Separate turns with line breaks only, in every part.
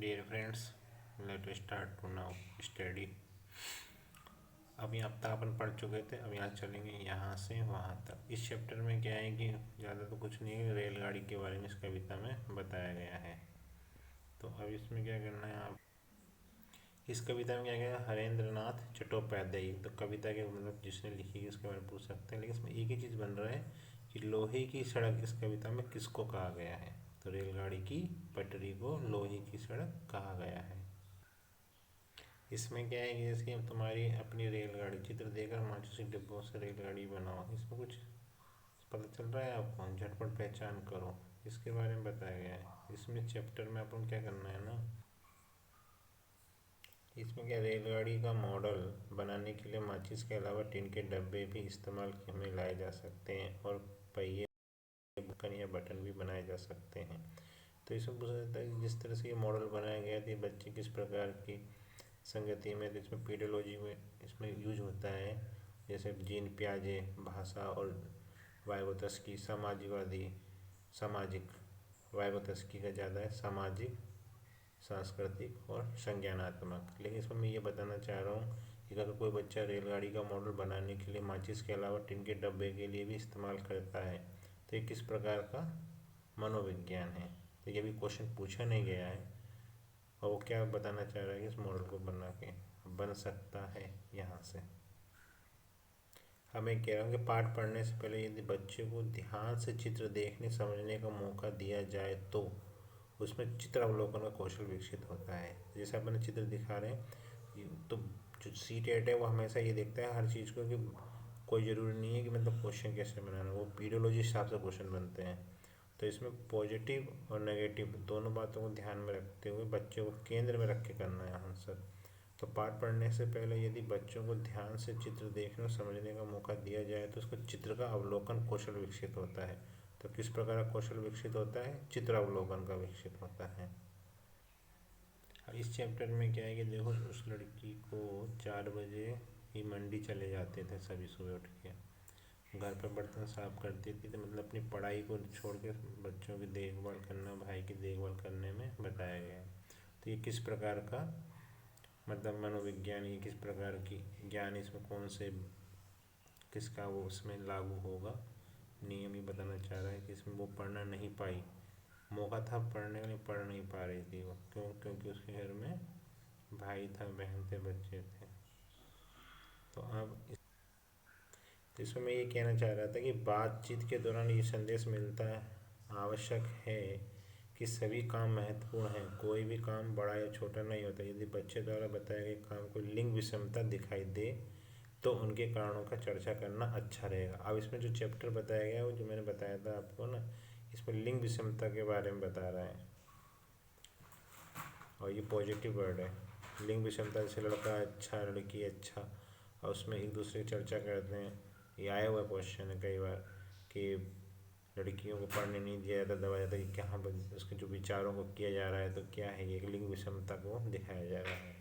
Dear friends, let us start to now study. अभी अब तक अपन पढ़ चुके थे। अब यहाँ चलेंगे यहाँ से वहाँ तक। इस चैप्टर में क्या है कि ज़्यादा तो कुछ नहीं है, रेलगाड़ी के बारे में इस कविता में बताया गया है। तो अब इसमें क्या करना है आप, इस कविता में क्या गया, हरेंद्र नाथ चट्टोपाध्याय। तो कविता के मतलब जिसने लिखी है उसके बारे में पूछ सकते हैं, लेकिन इसमें एक ही चीज़ बन रहा है कि लोहे की सड़क इस कविता में किसको कहा गया है। तो रेलगाड़ी की पटरी को लोहे की सड़क कहा गया है। इसमें क्या है कि जैसे अब तुम्हारी अपनी रेलगाड़ी चित्र देकर माचिस के डिब्बों से रेलगाड़ी बनाओ, इसमें कुछ पता चल रहा है आपको, झटपट पहचान करो, इसके बारे में बताया गया है। इसमें चैप्टर में अपन क्या करना है ना, इसमें क्या, रेलगाड़ी का मॉडल बनाने के लिए माचिस के अलावा टिन के डब्बे भी इस्तेमाल में लाए जा सकते हैं और पहिए, ढक्कन या बटन भी बनाए जा सकते हैं। तो इसमें पूछा जाता है कि जिस तरह से ये मॉडल बनाया गया था, बच्चे किस प्रकार की संगति में, तो इसमें पीडियोलॉजी में इसमें यूज होता है। जैसे जीन पियाजे भाषा और वाइगोत्स्की समाजवादी, सामाजिक, वाइगोत्स्की का ज़्यादा है सामाजिक, सांस्कृतिक और संज्ञानात्मक। लेकिन इसमें मैं ये बताना चाह रहा हूँ कि अगर कोई बच्चा रेलगाड़ी का मॉडल बनाने के लिए माचिस के अलावा टिन के डब्बे के लिए भी इस्तेमाल करता है, तो ये किस प्रकार का मनोविज्ञान है। तो ये भी क्वेश्चन पूछा नहीं गया है, और वो क्या बताना चाह रहा है कि इस मॉडल को बना के बन सकता है यहाँ से। हमें कह रहा हूँ कि पाठ पढ़ने से पहले यदि बच्चे को ध्यान से चित्र देखने समझने का मौका दिया जाए तो उसमें चित्र अवलोकन का कौशल विकसित होता है। जैसे अपन चित्र दिखा रहे हैं, तो जो सी टेट है वो हमेशा ये देखता है हर चीज़ को कि कोई ज़रूरी नहीं है कि मतलब क्वेश्चन कैसे बनाना, वो पीडियोलॉजी हिसाब से क्वेश्चन बनते हैं। तो इसमें पॉजिटिव और नेगेटिव दोनों बातों को ध्यान में रखते हुए बच्चे को केंद्र में रख के करना है आंसर। तो पाठ पढ़ने से पहले यदि बच्चों को ध्यान से चित्र देखने और समझने का मौका दिया जाए तो उसको चित्र का अवलोकन कौशल विकसित होता है। तो किस प्रकार का कौशल विकसित होता है, चित्र अवलोकन का विकसित होता है। इस चैप्टर में क्या है कि देखो, उस लड़की को 4 बजे ही मंडी चले जाते थे सभी सुबह उठ के, घर पर बर्तन साफ करती थी, तो मतलब अपनी पढ़ाई को छोड़ के बच्चों की देखभाल करना, भाई की देखभाल करने में बताया गया है। तो ये किस प्रकार का मतलब मनोविज्ञान, ये किस प्रकार की ज्ञान, इसमें कौन से किसका वो उसमें लागू होगा, नियम ही बताना चाह रहा है कि इसमें वो पढ़ना नहीं पाई, मौका था पढ़ने का लेकिन पढ़ नहीं पा रही थी वो, क्योंकि उसके घर में भाई था, बहन थे, बच्चे थे। तो अब तो इसमें मैं ये कहना चाह रहा था कि बातचीत के दौरान ये संदेश मिलता है, आवश्यक है कि सभी काम महत्वपूर्ण हैं, कोई भी काम बड़ा या छोटा नहीं होता। यदि बच्चे द्वारा बताए गए काम को लिंग विषमता दिखाई दे तो उनके कारणों का चर्चा करना अच्छा रहेगा। अब इसमें जो चैप्टर बताया गया है वो जो मैंने बताया था आपको ना, इसमें लिंग विषमता के बारे में बता रहा है, और ये पॉजिटिव वर्ड है। लिंग विषमता जैसे लड़का अच्छा, लड़की अच्छा, और उसमें एक दूसरे की चर्चा करते हैं। ये आया हुआ क्वेश्चन है कई बार कि लड़कियों को पढ़ने नहीं दिया जाता, दबाया जाता कि क्या उसके जो विचारों को किया जा रहा है, तो क्या है ये लिंग विषमता को दिखाया जा रहा है।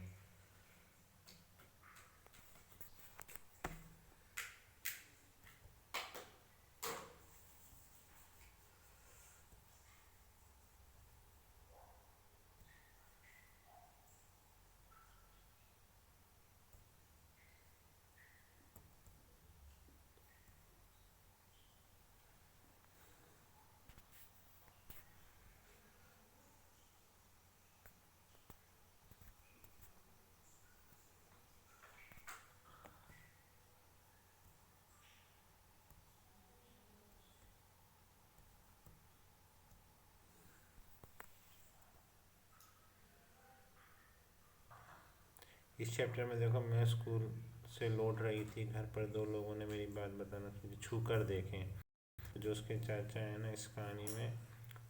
इस चैप्टर में देखो, मैं स्कूल से लौट रही थी, घर पर दो लोगों ने मेरी बात बताना शुरू की, छू कर देखें। जो उसके चाचा है ना इस कहानी में,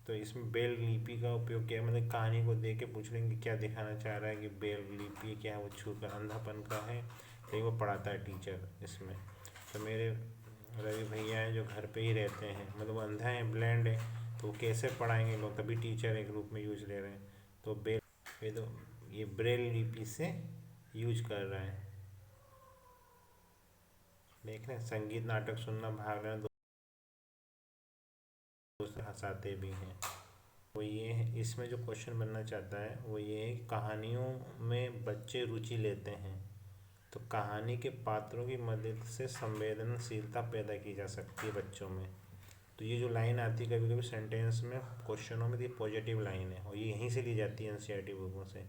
तो इसमें बेल लिपि का उपयोग किया, मतलब कहानी को देख के पूछ लेंगे क्या दिखाना चाह रहा है कि बेल लिपि क्या है, वो छू कर अंधापन का है, लेकिन वो पढ़ाता है टीचर इसमें। तो मेरे रवि भैया हैं जो घर पे ही रहते हैं, मतलब वो अंधा है, ब्लाइंड है, तो वो कैसे पढ़ाएंगे लोग, तभी टीचर एक रूप में यूज ले रहे हैं। तो बेल, ये तो ये ब्रेल लिपि से यूज कर रहा है। देख रहे हैं, संगीत नाटक सुनना, भाग लेना, दोस्त हंसाते भी हैं। वो ये है, इसमें जो क्वेश्चन बनना चाहता है वो ये है कि कहानियों में बच्चे रुचि लेते हैं, तो कहानी के पात्रों की मदद से संवेदनशीलता पैदा की जा सकती है बच्चों में। तो ये जो लाइन आती है कभी कभी सेंटेंस में, क्वेश्चनों में, तो ये पॉजिटिव लाइन है और ये यहीं से ली जाती है एनसीईआरटी बुकों से।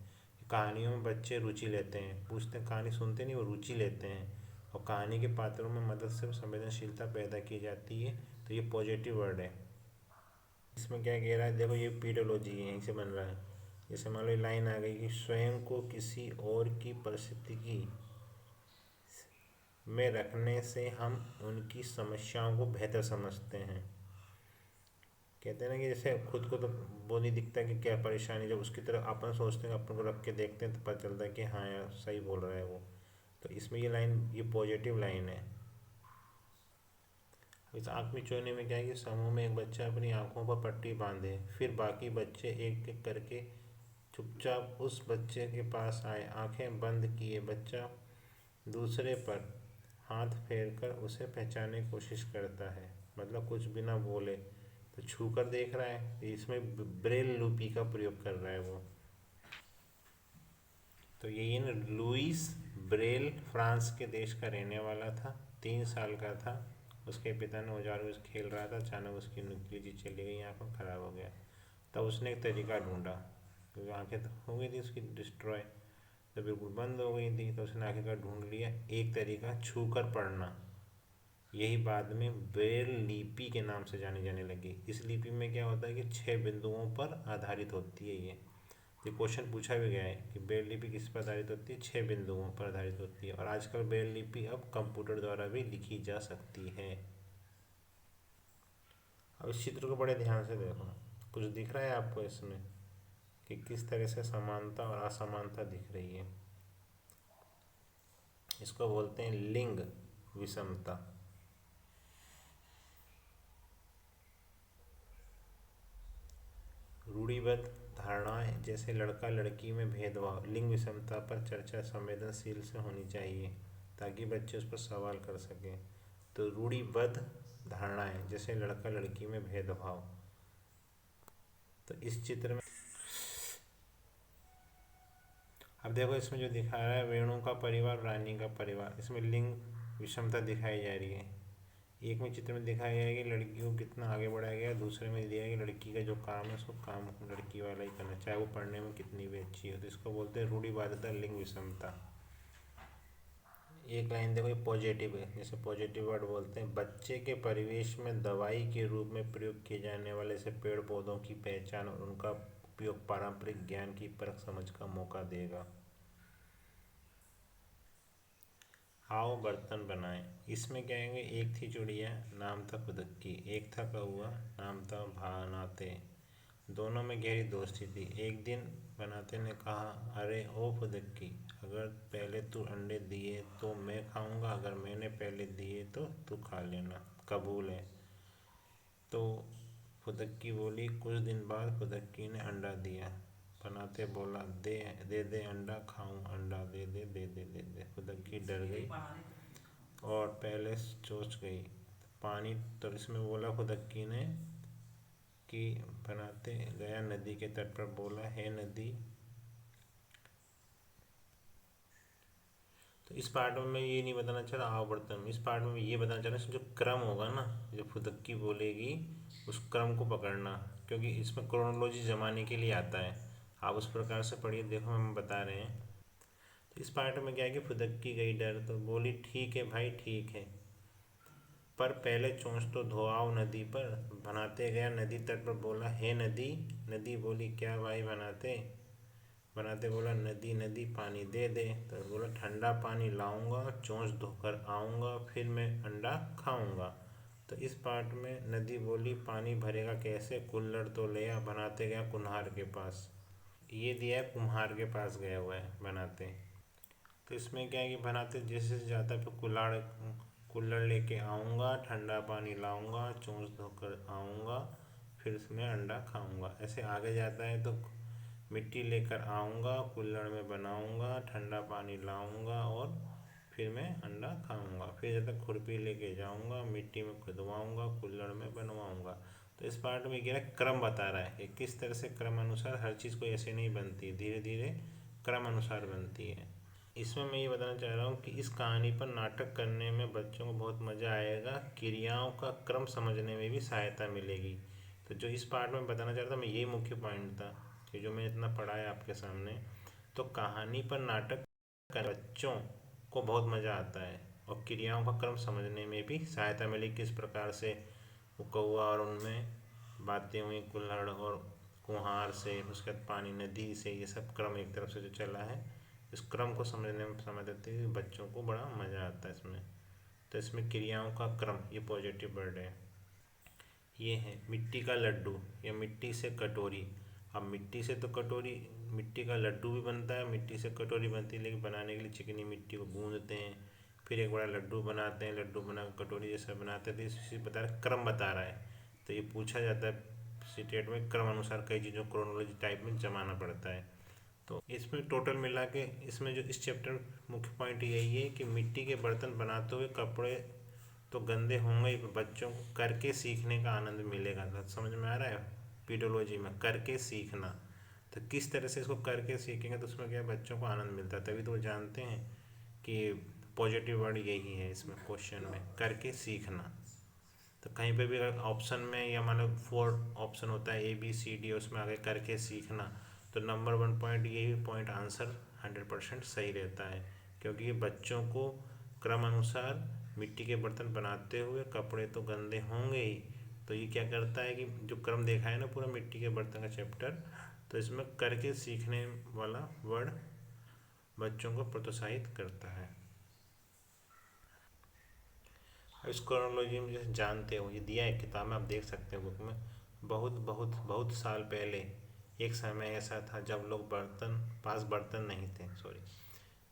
कहानियों में बच्चे रुचि लेते हैं, पूछते हैं, कहानी सुनते नहीं, वो रुचि लेते हैं। और कहानी के पात्रों में मदद से संवेदनशीलता पैदा की जाती है, तो ये पॉजिटिव वर्ड है। इसमें क्या कह रहा है, देखो ये पीडोलॉजी है, यहीं से बन रहा है। जैसे मान लो लाइन आ गई कि स्वयं को किसी और की परिस्थिति में रखने से हम उनकी समस्याओं को बेहतर समझते हैं। कहते हैं ना कि जैसे खुद को तो वो नहीं दिखता कि क्या परेशानी, जब उसकी तरफ अपन सोचते हैं, अपन को रख के देखते हैं, तो पता चलता है कि हाँ यार सही बोल रहा है वो। तो इसमें ये लाइन, ये पॉजिटिव लाइन है। इस आँख मिचौने में क्या है कि समूह में एक बच्चा अपनी आंखों पर पट्टी बांधे, फिर बाकी बच्चे एक एक करके चुपचाप उस बच्चे के पास आए, आंखें बंद किए, बच्चा दूसरे पर हाथ फेरकर उसे पहचानने की कोशिश करता है, मतलब कुछ बिना बोले, तो छू कर देख रहा है। इसमें ब्रेल लिपि का प्रयोग कर रहा है वो। तो यही ना, लुइस ब्रेल फ्रांस के देश का रहने वाला था, 3 साल का था। उसके पिता ने औजारों में खेल रहा था, अचानक उसकी नुकीली चीज चली गई, आँखों खराब हो गया। तब उसने एक तरीका ढूंढा, क्योंकि आंखें तो हो गई थी उसकी डिस्ट्रॉय, तो बिल्कुल बंद हो गई थी, तो उसने आगे का ढूंढ लिया एक तरीका, छू कर पढ़ना। यही बाद में ब्रेल लिपि के नाम से जानी जाने लगी। इस लिपि में क्या होता है कि 6 बिंदुओं पर आधारित होती है ये क्वेश्चन पूछा भी गया है कि ब्रेल लिपि किस पर आधारित होती है, 6 बिंदुओं पर आधारित होती है। और आजकल ब्रेल लिपि अब कंप्यूटर द्वारा भी लिखी जा सकती है। अब इस चित्र को बड़े ध्यान से देखो, कुछ दिख रहा है आपको इसमें कि किस तरह से समानता और असमानता दिख रही है। इसको बोलते हैं लिंग विषमता। रूढ़िबद्ध धारणाएं जैसे लड़का लड़की में भेदभाव, लिंग विषमता पर चर्चा संवेदनशील से होनी चाहिए, ताकि बच्चे उस पर सवाल कर सकें। तो रूढ़िबद्ध धारणाएं जैसे लड़का लड़की में भेदभाव, तो इस चित्र में अब देखो, इसमें जो दिखा रहा है वेणु का परिवार, रानी का परिवार, इसमें लिंग विषमता दिखाई जा रही है। एक में चित्र में दिखाया गया है कि लड़की को कितना आगे बढ़ाया गया, दूसरे में दिया है कि लड़की का जो काम है उसको काम लड़की वाला ही करना, चाहे वो पढ़ने में कितनी भी अच्छी हो। तो इसको बोलते हैं रूढ़िवादिता, लिंग विषमता। एक लाइन देखो, ये पॉजिटिव है, जैसे पॉजिटिव वर्ड बोलते हैं, बच्चे के परिवेश में दवाई के रूप में प्रयोग किए जाने वाले से पेड़ पौधों की पहचान और उनका उपयोग पारंपरिक ज्ञान की परख समझ का मौका देगा। आओ बर्तन बनाएं, इसमें क्या कहेंगे, एक थी चिड़िया, नाम था फुदक्की, एक था कौआ, नाम था भानाते। दोनों में गहरी दोस्ती थी। एक दिन बनाते ने कहा, अरे ओ फुदक्की, अगर पहले तू अंडे दिए तो मैं खाऊंगा, अगर मैंने पहले दिए तो तू खा लेना, कबूल है। तो फुदक्की बोली। कुछ दिन बाद फुदक्की ने अंडा दिया। बनाते बोला, दे दे दे अंडा, खाऊं अंडा, दे दे दे दे दे दे। फुदक्की डर गई और पहले सोच गई पानी। तो इसमें बोला फुदक्की ने कि बनाते गया नदी के तट पर, बोला, है नदी। तो इस पार्ट में मैं ये नहीं बताना चाह रहा आओ बर्तन में, इस पार्ट में ये बताना चाह रहा हूँ जो क्रम होगा ना, जो फुदक्की बोलेगी उस क्रम को पकड़ना, क्योंकि इसमें क्रोनोलॉजी जमाने के लिए आता है। आप उस प्रकार से पढ़िए, देखो हम बता रहे हैं। तो इस पार्ट में क्या है कि फुदक्की गई डर, तो बोली, ठीक है भाई ठीक है, पर पहले चोंच तो धो आओ नदी पर। बनाते गया नदी तट पर, बोला, हे नदी। नदी बोली, क्या भाई बनाते। बनाते बोला, नदी नदी पानी दे दे। तो बोला, ठंडा पानी लाऊंगा, चोंच धोकर आऊँगा, फिर मैं अंडा खाऊंगा। तो इस पार्ट में नदी बोली, पानी भरेगा कैसे, कुल्हड़ तो ले आ। बनाते गया कुम्हार के पास, ये दिया है कुम्हार के पास गया हुआ है बनाते। तो इसमें क्या है कि बनाते जैसे जाता है, फिर कुल्हाड़ कुल्हड़ लेके आऊँगा, ठंडा पानी लाऊंगा, चोंच धोकर आऊँगा, फिर इसमें अंडा खाऊंगा। ऐसे आगे जाता है तो मिट्टी लेकर आऊँगा, कुल्हड़ में बनाऊँगा, ठंडा पानी लाऊँगा और फिर मैं अंडा खाऊँगा। फिर जब तक खुरपी लेके जाऊँगा, मिट्टी में खुदवाऊँगा, कुल्हड़ में बनवाऊँगा। तो इस पार्ट में क्या है, क्रम बता रहा है कि किस तरह से क्रम अनुसार हर चीज़ कोई ऐसे नहीं बनती, धीरे धीरे क्रम अनुसार बनती है। इसमें मैं ये बताना चाह रहा हूँ कि इस कहानी पर नाटक करने में बच्चों को बहुत मज़ा आएगा, क्रियाओं का क्रम समझने में भी सहायता मिलेगी। तो जो इस पार्ट में बताना चाह रहा था मैं, यही मुख्य पॉइंट था कि जो मैं इतना पढ़ा है आपके सामने। तो कहानी पर नाटक कर बच्चों को बहुत मज़ा आता है और क्रियाओं का क्रम समझने में भी सहायता मिलेगी, किस प्रकार से वो कौआ और उनमें बातें हुई, कुल्हड़ और कुम्हार से, उसके बाद पानी नदी से, ये सब क्रम एक तरफ से जो चला है, इस क्रम को समझने में समझ देते हैं बच्चों को बड़ा मज़ा आता है इसमें। तो इसमें क्रियाओं का क्रम, ये पॉजिटिव वर्ड है। ये है मिट्टी का लड्डू या मिट्टी से कटोरी। अब मिट्टी से तो कटोरी, मिट्टी का लड्डू भी बनता है, मिट्टी से कटोरी बनती है, लेकिन बनाने के लिए चिकनी मिट्टी को गूंदते हैं, फिर एक बड़ा लड्डू बनाते हैं, लड्डू बना कटोरी जैसा बनाते हैं। तो इसी बता रहा है, क्रम बता रहा है। तो ये पूछा जाता है स्टेट में, क्रम अनुसार कई चीज़ों क्रोनोलॉजी टाइप में जमाना पड़ता है। तो इसमें टोटल मिला के, इसमें जो इस चैप्टर मुख्य पॉइंट यही है कि मिट्टी के बर्तन बनाते हुए कपड़े तो गंदे होंगे ही, बच्चों को करके सीखने का आनंद मिलेगा। तो समझ में आ रहा है, पीडोलॉजी में करके सीखना। तो किस तरह से इसको करके सीखेंगे तो उसमें क्या बच्चों को आनंद मिलता है, तभी तो वो जानते हैं कि पॉजिटिव वर्ड यही है इसमें क्वेश्चन में, करके सीखना। तो कहीं पे भी अगर ऑप्शन में या मान लो 4 ऑप्शन होता है ABCD, उसमें आगे करके सीखना, तो नंबर 1 पॉइंट यही पॉइंट आंसर 100% सही रहता है, क्योंकि ये बच्चों को क्रम अनुसार मिट्टी के बर्तन बनाते हुए कपड़े तो गंदे होंगे ही, तो ये क्या करता है कि जो क्रम देखा है ना पूरा मिट्टी के बर्तन का चैप्टर, तो इसमें करके सीखने वाला वर्ड बच्चों को प्रोत्साहित करता है। अब इस क्रोनोलॉजी में जैसे जानते हो, ये दिया है किताब में, आप देख सकते हो बुक में। बहुत बहुत बहुत साल पहले एक समय ऐसा था जब लोग बर्तन नहीं थे, सॉरी,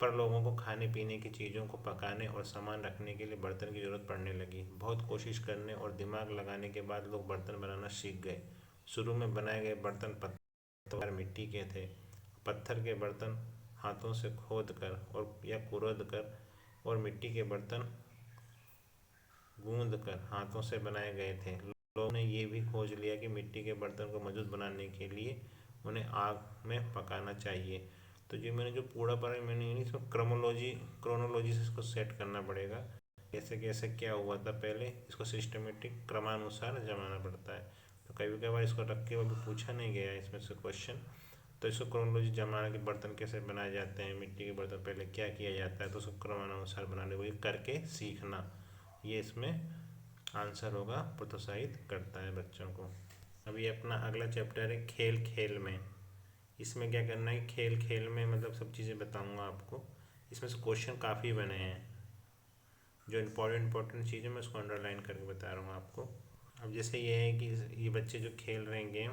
पर लोगों को खाने पीने की चीज़ों को पकाने और सामान रखने के लिए बर्तन की ज़रूरत पड़ने लगी। बहुत कोशिश करने और दिमाग लगाने के बाद लोग बर्तन बनाना सीख गए। शुरू में बनाए गए बर्तन पत्थर और मिट्टी के थे। पत्थर के बर्तन हाथों से खोद कर और या कुरद कर, और मिट्टी के बर्तन गूंद कर हाथों से बनाए गए थे। लोगों ने ये भी खोज लिया कि मिट्टी के बर्तन को मजबूत बनाने के लिए उन्हें आग में पकाना चाहिए। तो जो मैंने जो पूरा पढ़ा, मैंने इसमें क्रोनोलॉजी से इसको सेट करना पड़ेगा, कैसे कैसे क्या हुआ था पहले, इसको सिस्टमेटिक क्रमानुसार जमाना पड़ता है। तो कभी कभार इसको रख के अभी पूछा नहीं गया है इसमें से क्वेश्चन, तो इसको क्रोनोलॉजी जमाना के बर्तन कैसे बनाए जाते हैं, मिट्टी के बर्तन पहले क्या किया जाता है, तो उसको क्रमानुसार बनाने को करके सीखना, ये इसमें आंसर होगा, प्रोत्साहित करता है बच्चों को। अभी अपना अगला चैप्टर है खेल खेल में। इसमें क्या करना है, खेल खेल में मतलब सब चीज़ें बताऊंगा आपको। इसमें से क्वेश्चन काफ़ी बने हैं, जो इंपॉर्टेंट चीज़ें मैं उसको अंडरलाइन करके बता रहा हूँ आपको। अब जैसे ये है कि ये बच्चे जो खेल रहे हैं गेम,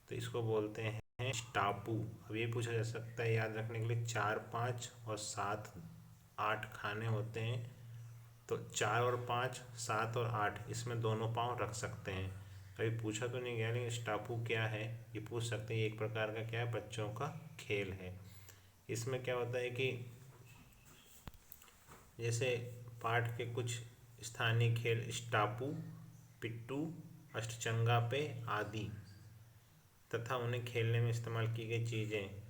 तो इसको बोलते हैं स्टापू। अब ये पूछा जा सकता है याद रखने के लिए, 4, 5 और 7, 8 खाने होते हैं, तो 4 और 5, 7 और 8, इसमें दोनों पाँव रख सकते हैं। कभी पूछा तो नहीं गया, लेकिन स्टापू क्या है ये पूछ सकते हैं। ये एक प्रकार का क्या है, बच्चों का खेल है। इसमें क्या होता है कि जैसे पाठ के कुछ स्थानीय खेल स्टापू, पिट्टू, अष्टचंगा पे आदि तथा उन्हें खेलने में इस्तेमाल की गई चीज़ें